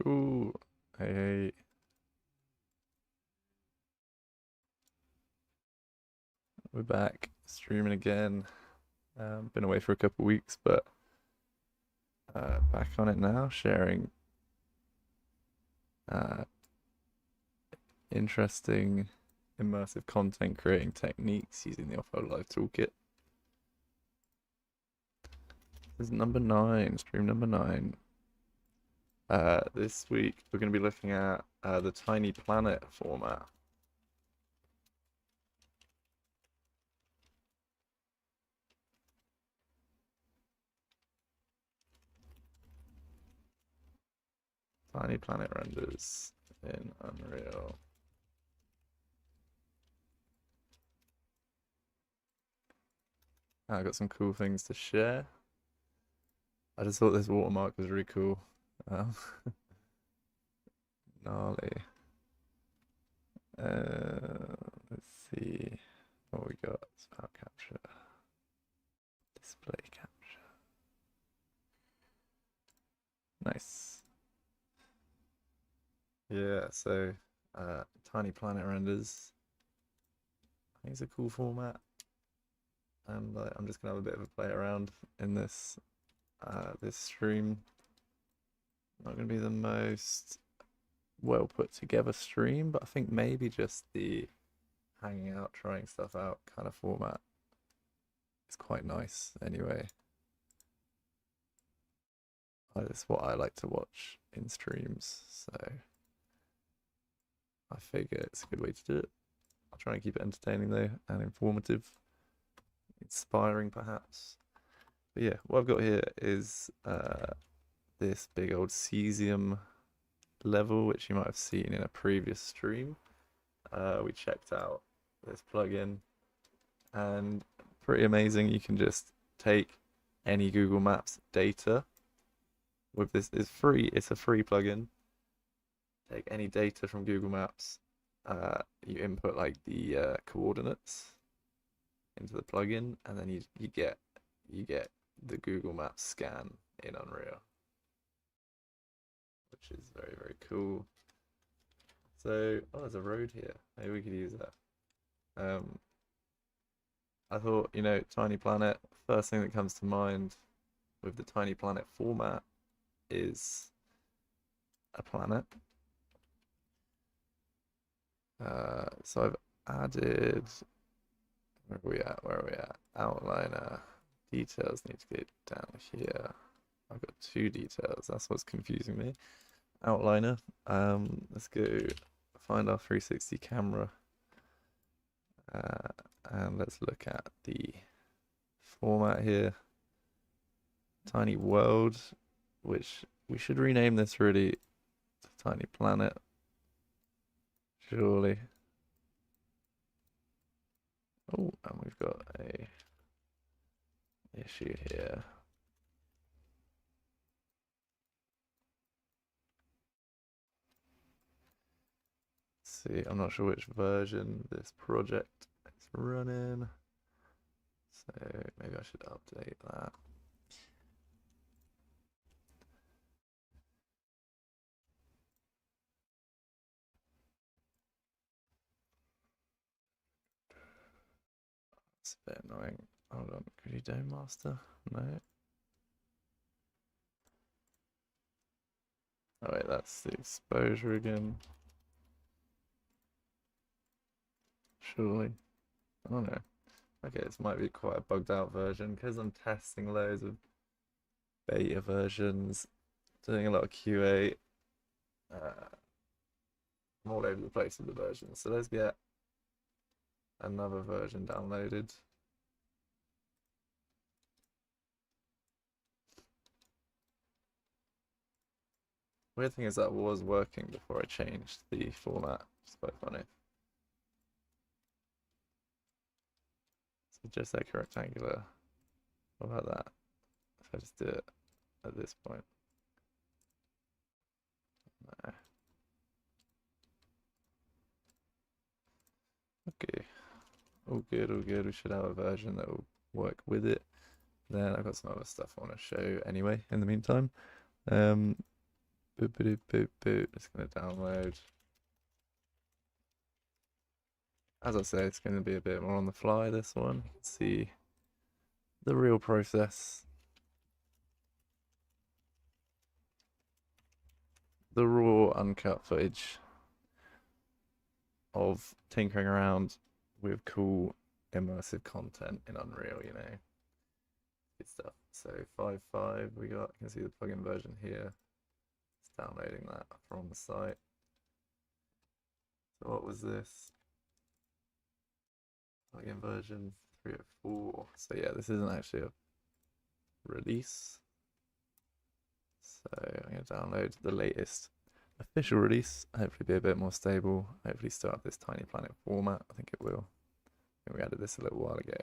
Ooh, hey, hey. We're back streaming again. Been away for a couple weeks, but back on it now, sharing uh, interesting immersive content creating techniques using the OWL Toolkit. This is number 9, stream number 9. This week we're going to be looking at the Tiny Planet format. Tiny Planet renders in Unreal. I got some cool things to share. I just thought this watermark was really cool. Um, gnarly. Let's see what we got. File capture, display capture. Nice. Yeah, so Tiny Planet renders. I think it's a cool format, and I'm just gonna have a bit of a play around in this this stream. Not gonna be the most well put together stream, but I think maybe just the hanging out, trying stuff out kind of format is quite nice anyway. That's what I like to watch in streams, so I figure it's a good way to do it. I'll try and keep it entertaining though, and informative, inspiring perhaps. But yeah, what I've got here is this big old cesium level, which you might have seen in a previous stream. We checked out this plugin, and pretty amazing. You can just take any Google Maps data with this. It's free. It's a free plugin. Take any data from Google Maps. You input like the coordinates into the plugin, and then you get the Google Maps scan in Unreal, which is very, very cool. So, oh, there's a road here. Maybe we could use that. I thought, Tiny Planet, first thing that comes to mind with the Tiny Planet format is a planet. So I've added, where are we at? Where are we at? Outliner. Details need to get down here. I've got 2 details. That's what's confusing me. Outliner. Let's go find our 360 camera. And let's look at the format here. Tiny World, which we should rename this really to Tiny Planet. Surely. Oh, and we've got a issue here. Let's see, I'm not sure which version this project is running, so maybe I should update that. It's a bit annoying. Hold on, could you Dome Master? No. Oh wait, that's the exposure again. Surely. I don't know. Okay, this might be quite a bugged out version because I'm testing loads of beta versions, doing a lot of QA. I'm all over the place with the versions. So let's get another version downloaded. Weird thing is that was working before I changed the format. It's quite funny. So just like a rectangular. What about that? If I just do it at this point. No. Okay. All good, all good. We should have a version that will work with it. Then I've got some other stuff I want to show anyway in the meantime. But Boopity boop boop. It's gonna download. As I say, it's going to be a bit more on the fly, this one. You can see the real process. The raw, uncut footage of tinkering around with cool, immersive content in Unreal, you know. Good stuff. So 5.5 we got. You can see the plugin version here. It's downloading that from the site. So what was this? Plugin version 3.04. So yeah, this isn't actually a release. So I'm going to download the latest official release. Hopefully be a bit more stable. Hopefully still have this Tiny Planet format. I think it will. We added this a little while ago.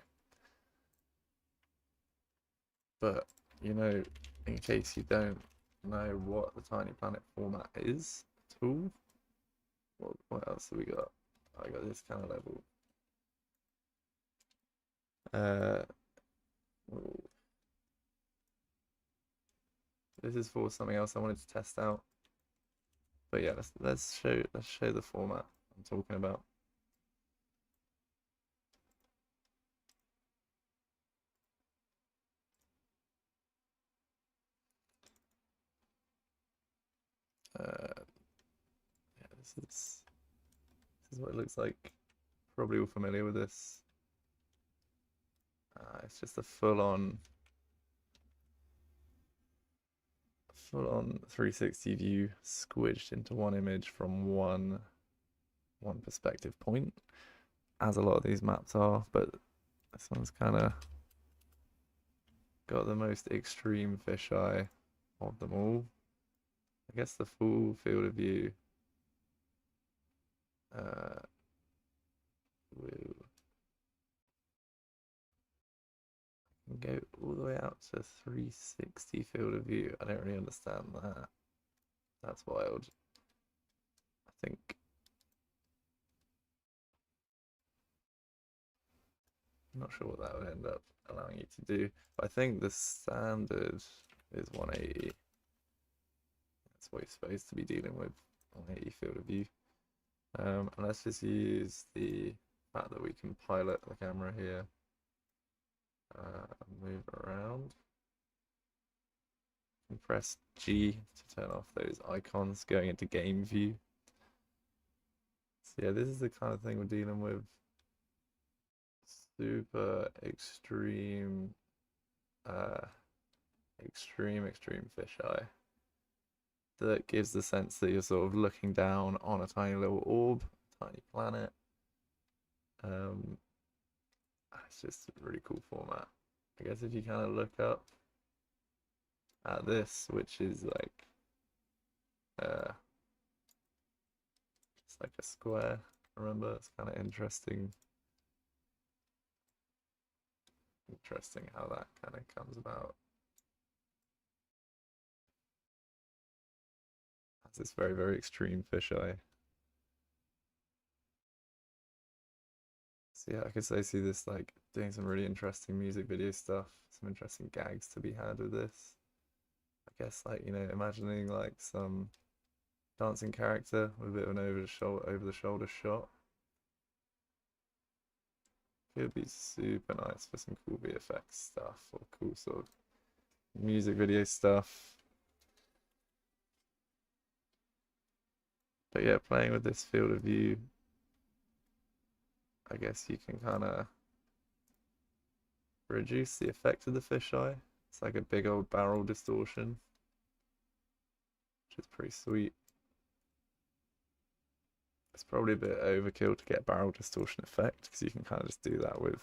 But, you know, in case you don't know what the Tiny Planet format is at all, what else have we got? I got this kind of level. This is for something else I wanted to test out. But yeah, let's show the format I'm talking about. Yeah, this is what it looks like. Probably all familiar with this. It's just a full-on 360 view squished into one image from one perspective point, as a lot of these maps are, but this one's kind of got the most extreme fisheye of them all. I guess the full field of view will go all the way out to 360 field of view. I don't really understand that. That's wild. I think I'm not sure what that would end up allowing you to do, but I think the standard is 180. That's what you're supposed to be dealing with, 180 field of view. And let's just use the fact that we can pilot the camera here, move around, and press G to turn off those icons going into game view. So yeah, this is the kind of thing we're dealing with. Super extreme, extreme fisheye that gives the sense that you're sort of looking down on a tiny little orb, tiny planet. It's just a really cool format. I guess if you kind of look up at this, which is like it's like a square, remember? It's kind of interesting how that kind of comes about. That's this very extreme fisheye. So yeah, I could say see this like doing some really interesting music video stuff, some interesting gags to be had with this. I guess like, you know, imagining like some dancing character with a bit of an over the shoulder shot. It would be super nice for some cool VFX stuff or cool sort of music video stuff. But yeah, playing with this field of view, I guess you can kind of reduce the effect of the fisheye. It's like a big old barrel distortion, which is pretty sweet. It's probably a bit overkill to get barrel distortion effect because you can kind of just do that with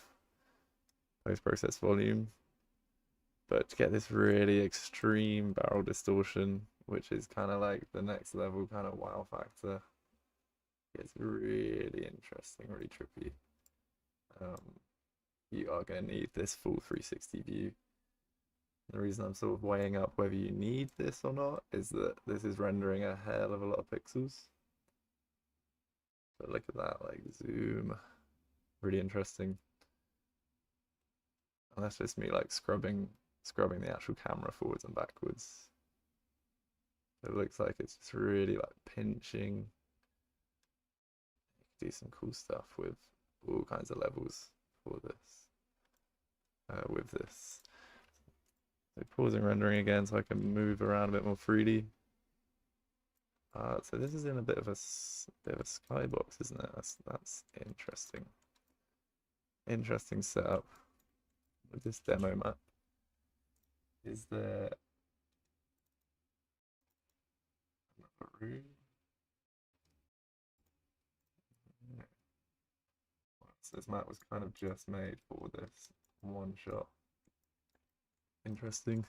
post-process volume. But to get this really extreme barrel distortion, which is kind of like the next level kind of wow factor, it's really interesting, really trippy. You are going to need this full 360 view. The reason I'm sort of weighing up whether you need this or not is that this is rendering a hell of a lot of pixels. But look at that, like zoom, really interesting. And that's just me like scrubbing the actual camera forwards and backwards. It looks like it's just really like pinching. Do some cool stuff with all kinds of levels for this. With this. So pausing rendering again so I can move around a bit more freely. So this is in a bit of a skybox, isn't it? That's interesting. Interesting setup with this demo map. Is there a room? So this map was kind of just made for this one shot. Interesting.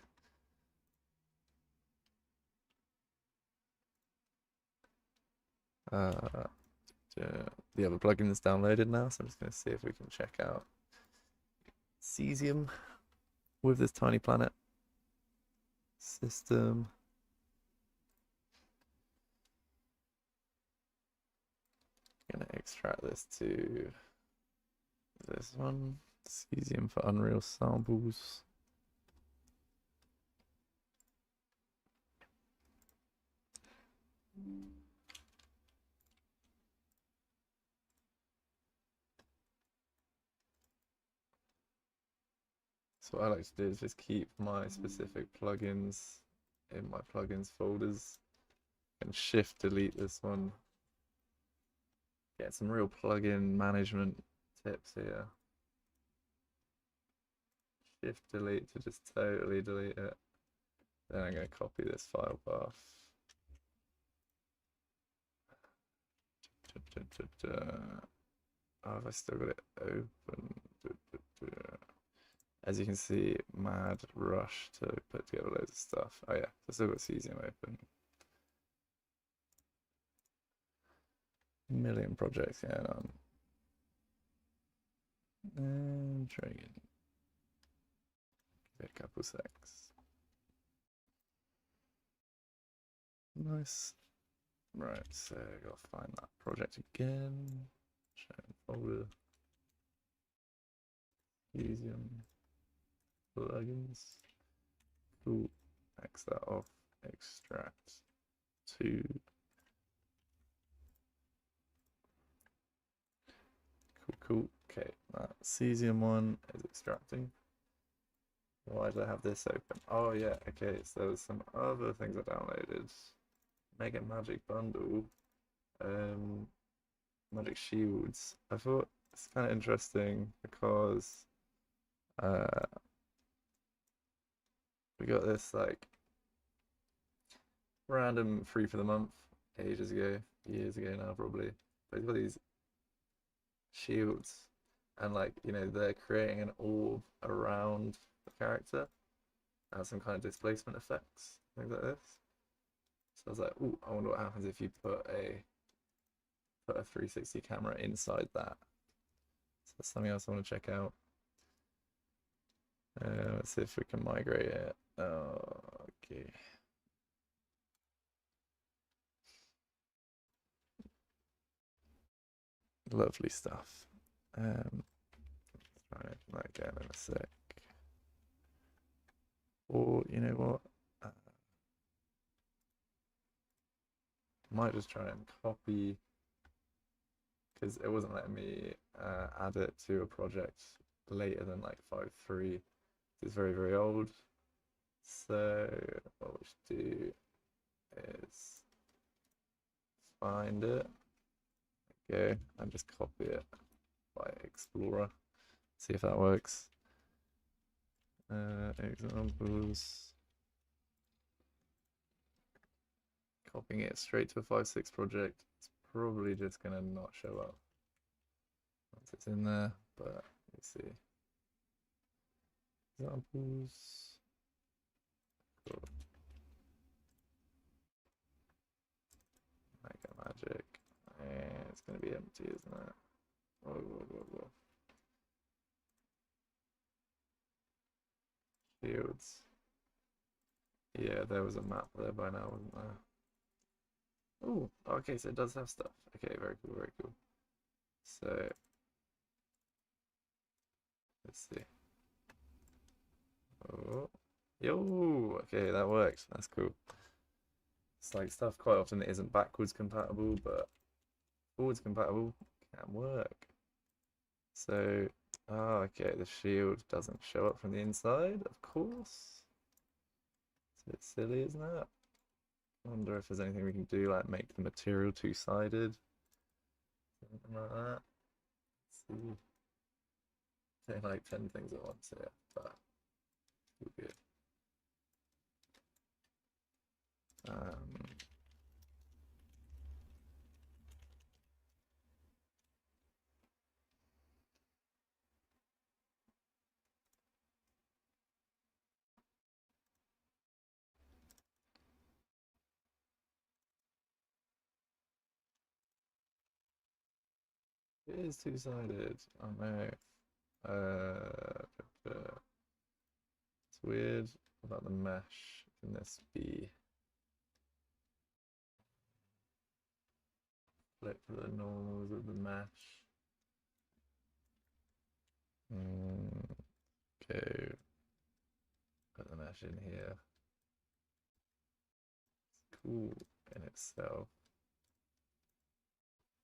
The other plugin is downloaded now, so I'm just going to see if we can check out Cesium with this tiny planet system. I'm going to extract this to this one, Cesium for Unreal samples. So what I like to do is just keep my specific plugins in my plugins folders and shift delete this one. Get some real plugin management tips here. Shift delete to just totally delete it. Then I'm going to copy this file path. Oh, have I still got it open? As you can see, mad rush to put together loads of stuff. Oh yeah, I still got Cesium open. Million projects going on. And try again. Give it a couple secs. Nice. Right, so I gotta find that project again. Show folder. Cesium. Plugins. Cool. X that off. Extract to. Cool. Okay, that Cesium one is extracting. Why did I have this open? Oh yeah, okay, so there was some other things I downloaded. Mega Magic Bundle. Magic Shields. I thought it's kind of interesting because we got this like random free for the month ages ago, years ago now probably. But it's got these shields and like, you know, they're creating an orb around the character and some kind of displacement effects, things like this. So I was like, oh, I wonder what happens if you put a 360 camera inside that. So that's something else I want to check out. Let's see if we can migrate it. Okay. Lovely stuff. Try that again in a sec. Or you know what? Might just try and copy because it wasn't letting me add it to a project later than like 5.3. It's very, very old. So what we should do is find it, okay, and just copy it by Explorer. See if that works. Examples. Copying it straight to a 5.6 project. It's probably just gonna not show up once it's in there, but let's see. Examples. Cool. Mega Magic. And it's gonna be empty, isn't it? Whoa, whoa, whoa, whoa. Shields. Yeah, there was a map there by now, wasn't there? Oh, okay, so it does have stuff. Okay, very cool, very cool. So let's see. Oh, yo, okay, that works. That's cool. It's like stuff quite often isn't backwards compatible, but forwards compatible can work. So, oh, okay, the shield doesn't show up from the inside, of course. It's a bit silly, isn't it? I wonder if there's anything we can do, like make the material two-sided. Something like that. Let's see. Say like 10 things at once here, but we're good. It is two-sided. Oh no. It's weird about the mesh. Can this be flip the normals of the mesh? Okay. Put the mesh in here. It's cool in itself.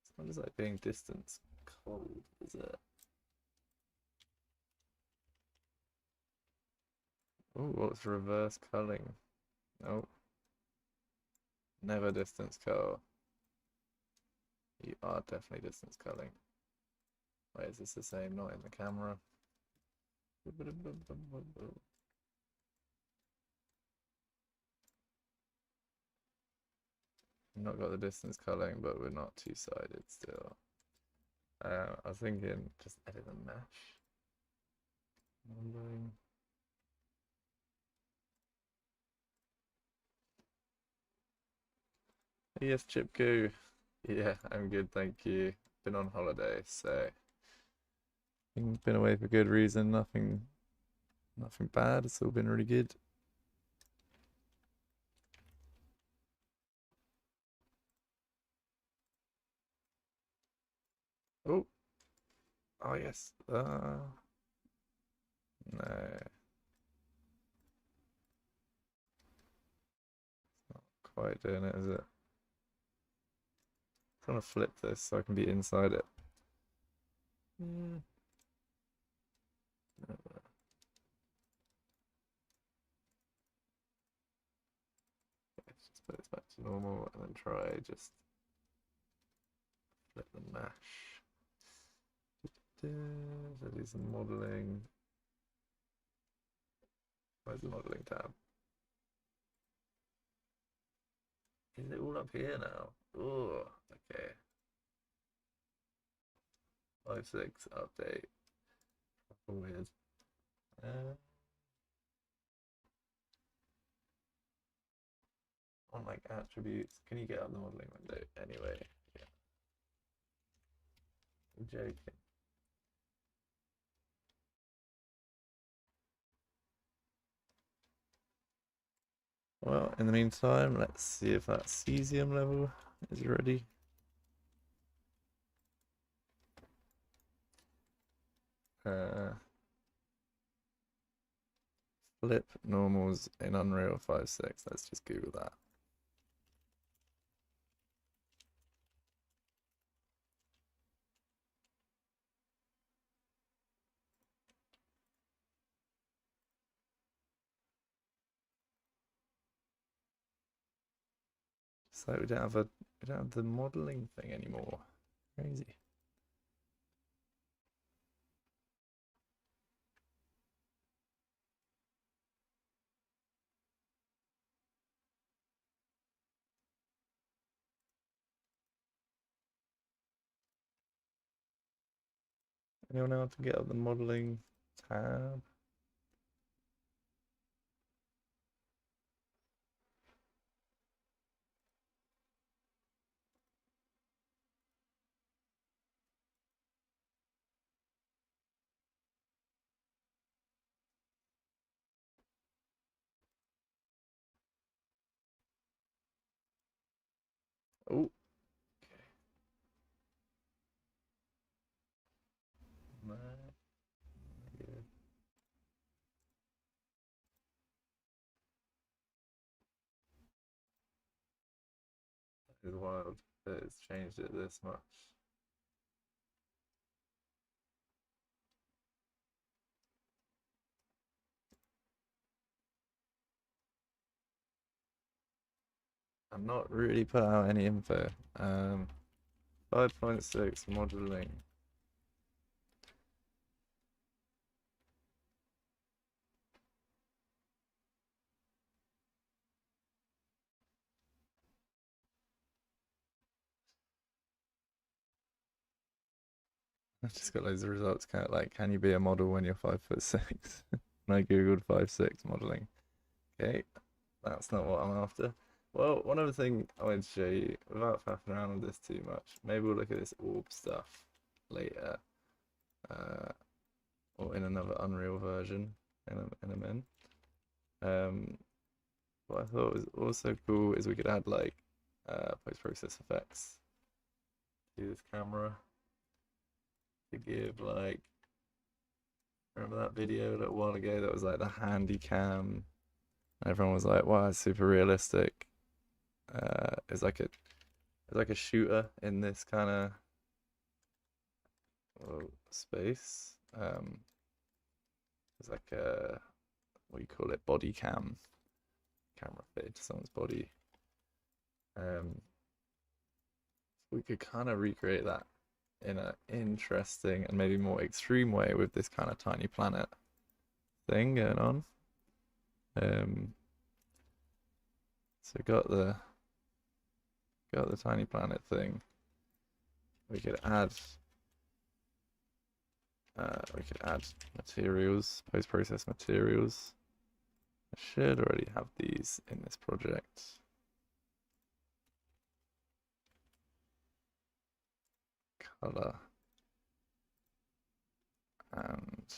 It's not just like being distance cold, is it? Oh, what's reverse culling? Nope. Never distance cull. You are definitely distance culling. Wait, is this the same? Not in the camera. Not got the distance culling, but we're not two-sided still. I was thinking just edit the mesh. Wondering. Yes, Chipku. Yeah, I'm good, thank you. Been on holiday, so been away for good reason. Nothing bad. It's all been really good. Oh, oh yes. No, not quite doing it, is it? I'm trying to flip this so I can be inside it. Let's just put this back to normal and then try just flip the mesh. So do some modeling. Where's the modeling tab? Is it all up here now? Oh, okay. 5.6 update. Weird. On like attributes, can you get up the modeling window anyway? Yeah. I'm joking. Well, in the meantime, let's see if that cesium level is ready. Flip normals in Unreal 5.6. Let's just Google that. So we don't have the modeling thing anymore. Crazy. Anyone know how to get up the modeling tab? Oh, okay. No. Good. is wild that it's changed it this much. I'm not really put out any info. 5.6 modeling. I've just got loads of results. Kind of like, can you be a model when you're 5'6"? And I googled 5'6" modeling. Okay, that's not what I'm after. Well, one other thing I wanted to show you, without faffing around with this too much, maybe we'll look at this orb stuff later, or in another Unreal version in a min. What I thought was also cool is we could add like post-process effects to this camera to give like, remember that video a little while ago that was like the handy cam? Everyone was like, wow, it's super realistic. It's like a shooter in this kind of space. It's like a, what do you call it, body cam, camera fitted to someone's body. We could kind of recreate that in an interesting and maybe more extreme way with this kind of tiny planet thing going on. So got the tiny planet thing. We could add materials, post-process materials. I should already have these in this project. Color. And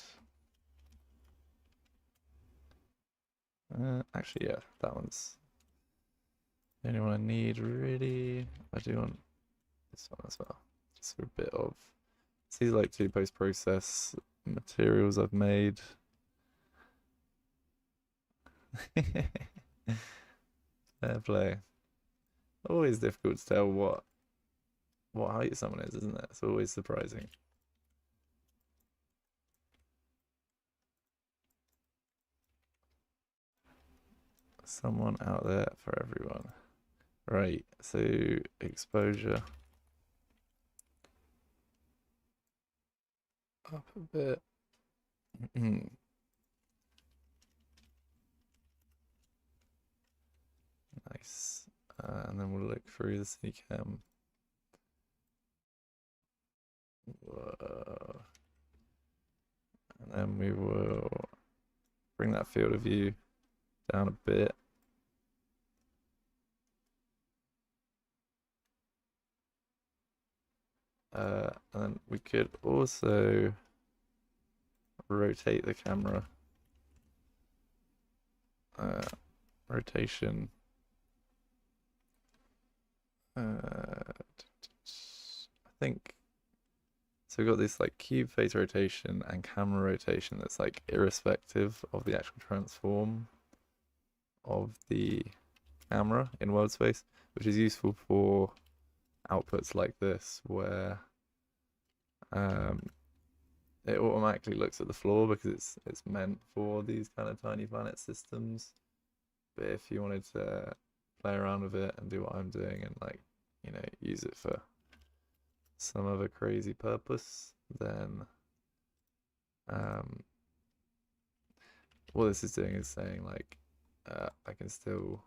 actually, yeah, that one's the only one I need, really. I do want this one as well. Just for a bit of... These are like 2 post-process materials I've made. Fair play. Always difficult to tell what height someone is, isn't it? It's always surprising. Someone out there for everyone. Right, so exposure up a bit. Nice. And then we'll look through the CCAM. Whoa. And then we will bring that field of view down a bit. And then we could also rotate the camera. Rotation. I think so. We've got this like cube face rotation and camera rotation that's like irrespective of the actual transform of the camera in world space, which is useful for outputs like this where it automatically looks at the floor because it's meant for these kind of tiny planet systems. But if you wanted to play around with it and do what I'm doing and like, you know, use it for some other crazy purpose, then what this is doing is saying like I can still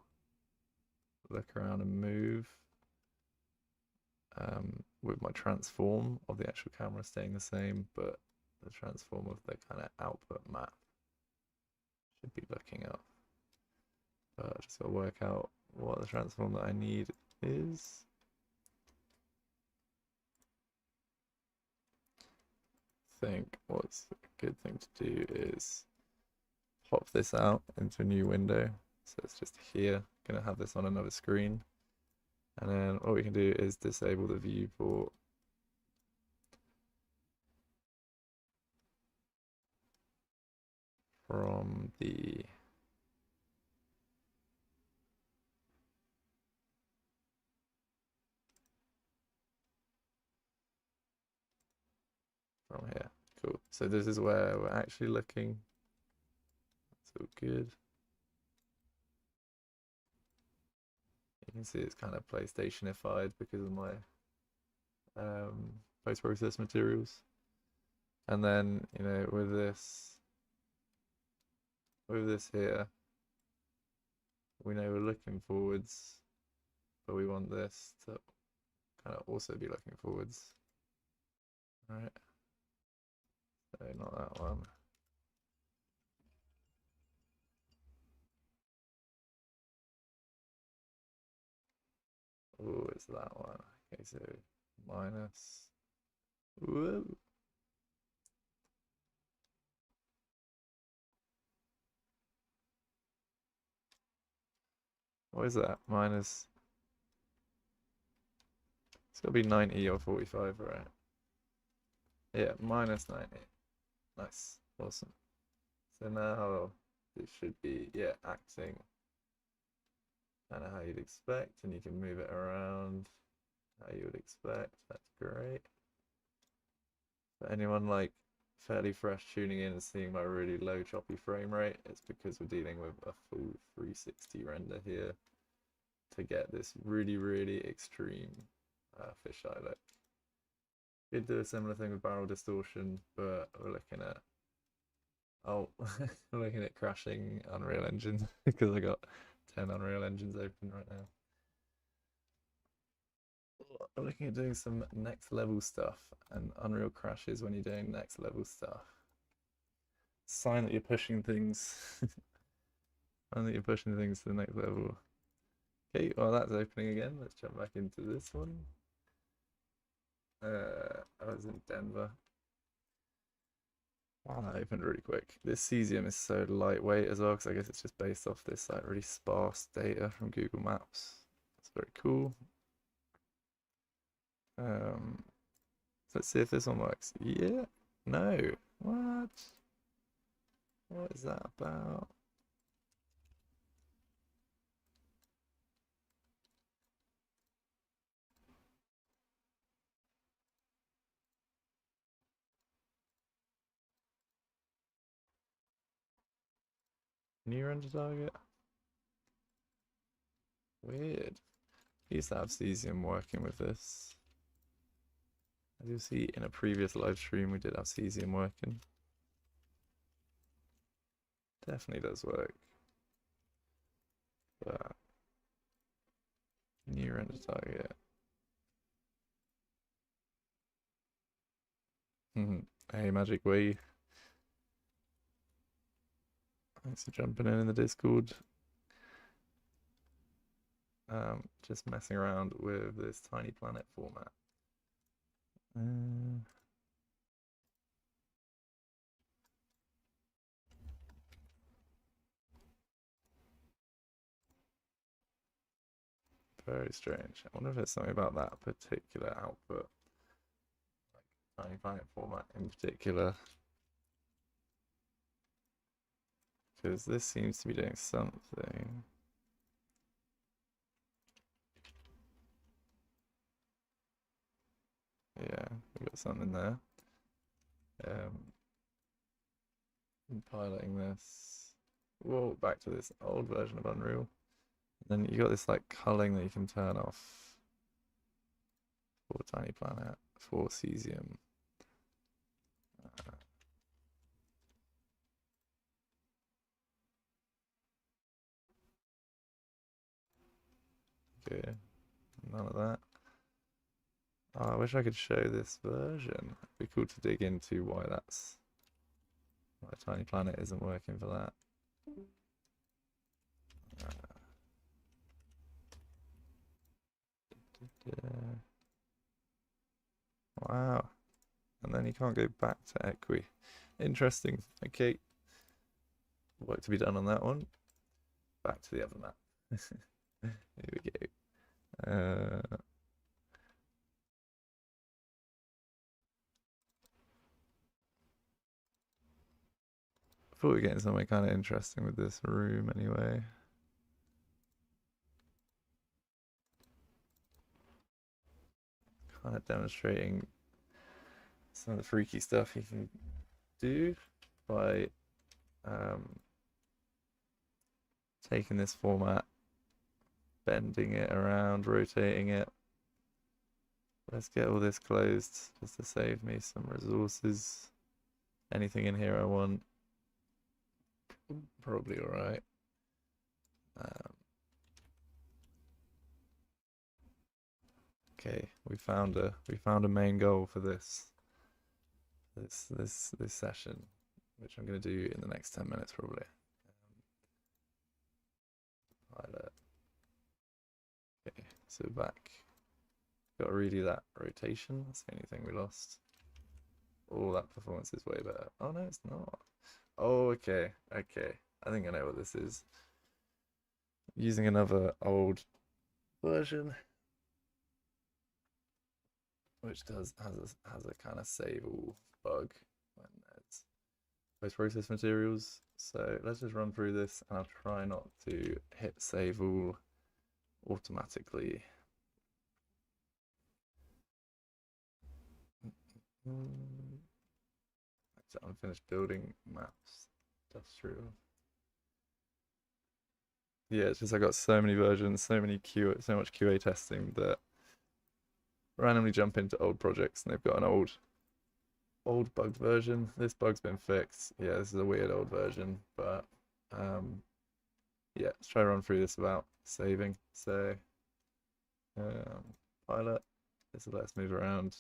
look around and move with my transform of the actual camera staying the same, but the transform of the kind of output map should be looking up. But I just gotta work out what the transform that I need is. I think what's a good thing to do is pop this out into a new window. So it's just here, gonna have this on another screen. And then what we can do is disable the viewport. From the So this is where we're actually looking. That's all good. You can see it's kind of PlayStation-ified because of my post-process materials. And then, you know, with this here, we know we're looking forwards, but we want this to kind of also be looking forwards. All right. So not that one. Oh, it's that one. Okay, so minus. Whoa. What is that? Minus. It's got to be 90 or 45, right? Yeah, minus 90. Nice. Awesome. So now this should be, yeah, acting kind of how you'd expect, and you can move it around how you would expect. That's great. For anyone like fairly fresh tuning in and seeing my really low choppy frame rate, it's because we're dealing with a full 360 render here to get this really, really extreme fisheye look. Could do a similar thing with barrel distortion, but we're looking at we're looking at crashing Unreal Engine because I got 10 Unreal Engines open right now. I'm looking at doing some next level stuff, and Unreal crashes when you're doing next level stuff. Sign that you're pushing things. Sign that you're pushing things to the next level. Okay, well that's opening again. Let's jump back into this one. I was in Denver. Wow, that opened really quick. This cesium is so lightweight as well, because I guess it's just based off this like really sparse data from Google Maps. That's very cool. Let's see if this one works. Yeah. No. What? What is that about? New render target? Weird. I used to have cesium working with this. As you'll see in a previous live stream, we did have cesium working. Definitely does work. But new render target. Hey, Magic Way. Thanks for jumping in the Discord. Just messing around with this tiny planet format. Very strange. I wonder if there's something about that particular output, like tiny planet format in particular, because this seems to be doing something. Yeah, we got something there. Piloting this. Whoa, back to this old version of Unreal. And then you got this like culling that you can turn off for Tiny Planet, for cesium. Okay, none of that. Oh, I wish I could show this version. It'd be cool to dig into why Tiny Planet isn't working for that. Wow. And then you can't go back to Equi. Interesting. Okay. Work to be done on that one. Back to the other map. Here we go. I thought we were getting something kind of interesting with this room anyway. Kind of demonstrating some of the freaky stuff you can do by taking this format, bending it around, rotating it. Let's get all this closed just to save me some resources. Anything in here I want, probably all right. Okay, we found a main goal for this session, which I'm going to do in the next 10 minutes probably. Pilot. Okay, so back. Got to redo that rotation. That's the only thing we lost. Oh, that performance is way better. Oh no, it's not. Oh, okay, okay. I think I know what this is. Using another old version, which has a kind of save all bug when there's post-process materials. So let's just run through this, and I'll try not to hit save all automatically. That's unfinished building maps. That's true. Yeah, it's just I got so many versions, so much QA testing that randomly jump into old projects and they've got an old bugged version. This bug's been fixed. Yeah, this is a weird old version, but yeah, let's try to run through this without saving. So pilot, this will let us move around.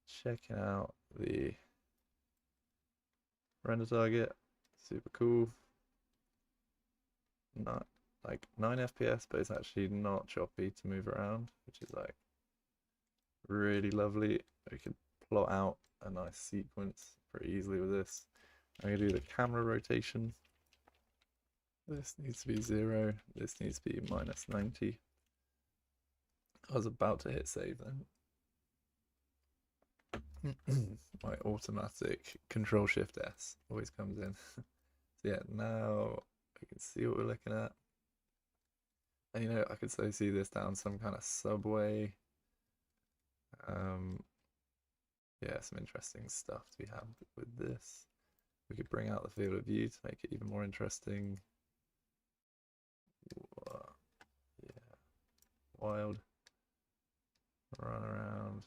Checking out the render target, super cool. Not like 9 FPS, but it's actually not choppy to move around, which is like really lovely. We could plot out a nice sequence pretty easily with this. I'm gonna do the camera rotation. This needs to be 0. This needs to be -90. I was about to hit save then. My automatic Control-Shift-S always comes in. So yeah, now we can see what we're looking at. And you know, I could so see this down some kind of subway. Yeah, some interesting stuff to be had with this. We could bring out the field of view to make it even more interesting. Yeah, wild. Run around.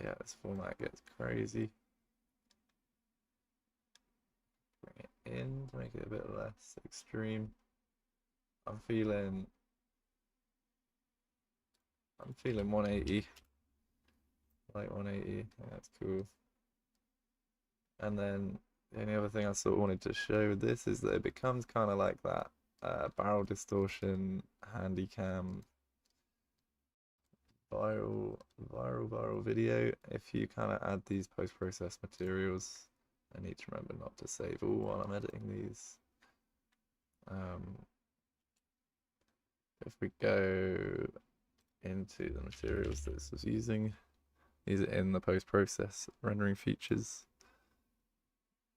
Yeah, this format gets crazy. Bring it in to make it a bit less extreme. I'm feeling 180. Like 180, that's cool. And then the only other thing I sort of wanted to show with this is that it becomes kind of like that barrel distortion, handy cam, viral video. If you kind of add these post-process materials, I need to remember not to save all while I'm editing these. If we go into the materials that this was using, these are in the post-process rendering features.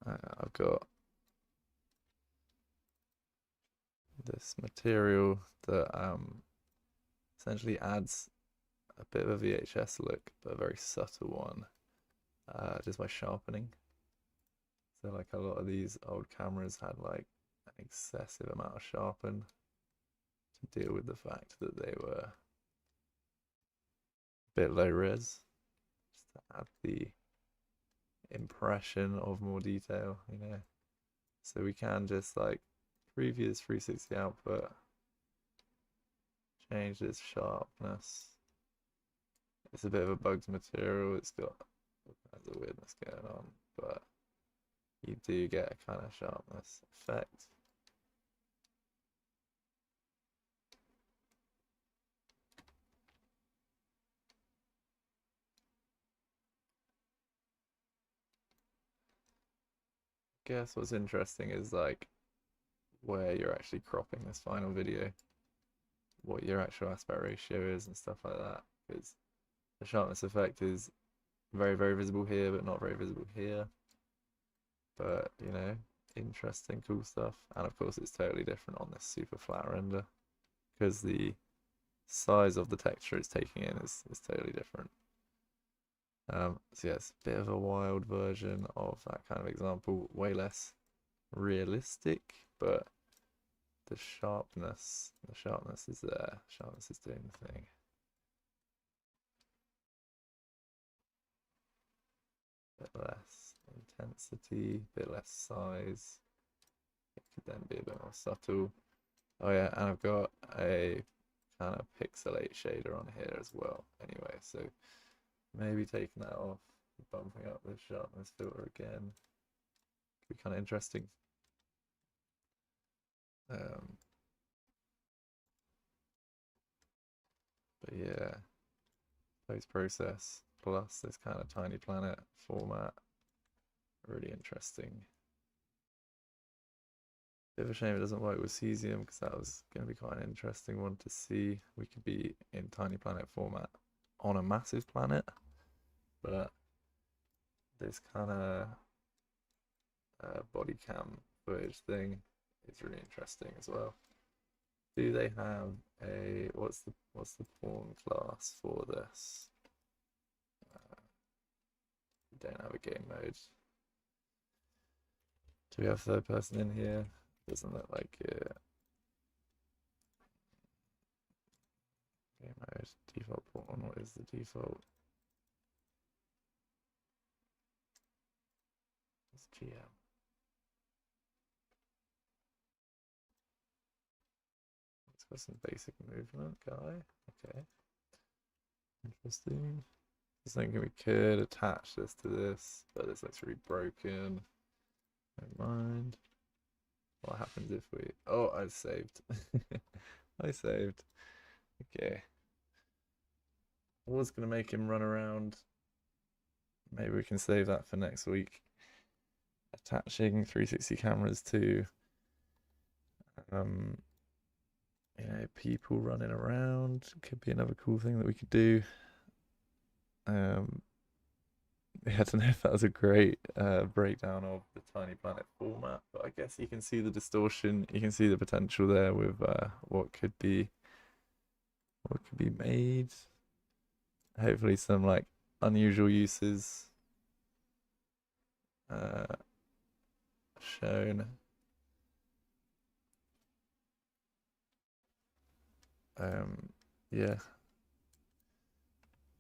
I've got this material that essentially adds a bit of a VHS look, but a very subtle one, just by sharpening. So like a lot of these old cameras had like an excessive amount of sharpen to deal with the fact that they were a bit low res, just to add the impression of more detail, you know. So we can just like previous 360 output, change this sharpness. It's a bit of a bugged material, it's got all kinds of weirdness going on, but you do get a kind of sharpness effect. Guess what's interesting is like where you're actually cropping this final video, what your actual aspect ratio is and stuff like that, because the sharpness effect is very, very visible here, but not very visible here. But, you know, interesting, cool stuff. And of course, it's totally different on this super flat render because the size of the texture it's taking in is totally different. So yeah, it's a bit of a wild version of that kind of example, way less realistic, but the sharpness is there. Sharpness is doing the thing. Bit less intensity, bit less size. It could then be a bit more subtle. Oh yeah, and I've got a kind of pixelate shader on here as well. Anyway, so maybe taking that off, bumping up the sharpness filter again. Could be kind of interesting. But yeah, post process plus this kind of tiny planet format, really interesting. Bit of a shame it doesn't work with cesium because that was going to be quite an interesting one to see. We could be in tiny planet format on a massive planet, but this kind of body cam footage thing is really interesting as well. Do they have a what's the pawn class for this? We don't have a game mode. Do we have third person in here? Doesn't look like it. Game mode, default pawn. What is the default? It's GM. It's got some basic movement, guy. Okay. Interesting. I was thinking we could attach this to this, but this looks really broken. Never mind. What happens if we... Oh, I saved. I saved. Okay. I was going to make him run around. Maybe we can save that for next week. Attaching 360 cameras to, you know, people running around could be another cool thing that we could do. Yeah, I don't know if that was a great breakdown of the Tiny Planet format, but I guess you can see the distortion, you can see the potential there with what could be made. Hopefully some like unusual uses shown. Yeah.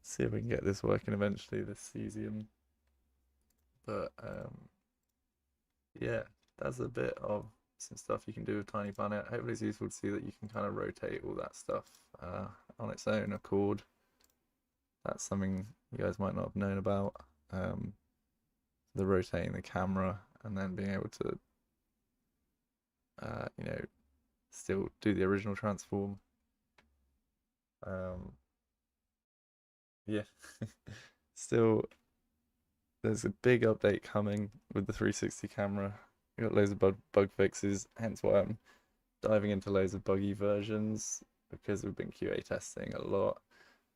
See if we can get this working eventually, this cesium. But yeah, that's a bit of some stuff you can do with Tiny Planet. Hopefully it's useful to see that you can kind of rotate all that stuff on its own accord. That's something you guys might not have known about. The rotating the camera and then being able to you know, still do the original transform. Yeah. Still, there's a big update coming with the 360 camera. We've got loads of bug fixes, hence why I'm diving into loads of buggy versions, because we've been QA testing a lot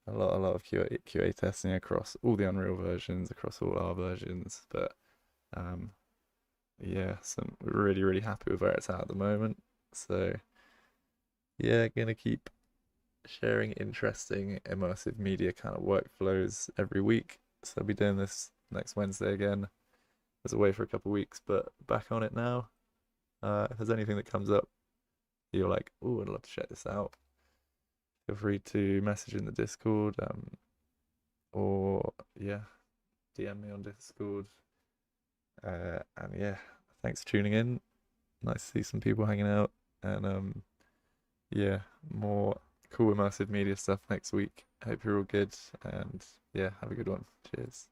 of QA testing across all the Unreal versions, across all our versions. But yeah, we're really happy with where it's at the moment. So yeah, gonna keep sharing interesting immersive media kind of workflows every week. So I'll be doing this next Wednesday again. I was away for a couple of weeks, but back on it now. If there's anything that comes up, you're like, oh, I'd love to check this out, feel free to message in the Discord, or yeah, DM me on Discord. And yeah, thanks for tuning in. Nice to see some people hanging out, and yeah, more cool immersive media stuff next week. Hope you're all good, and yeah, have a good one. Cheers.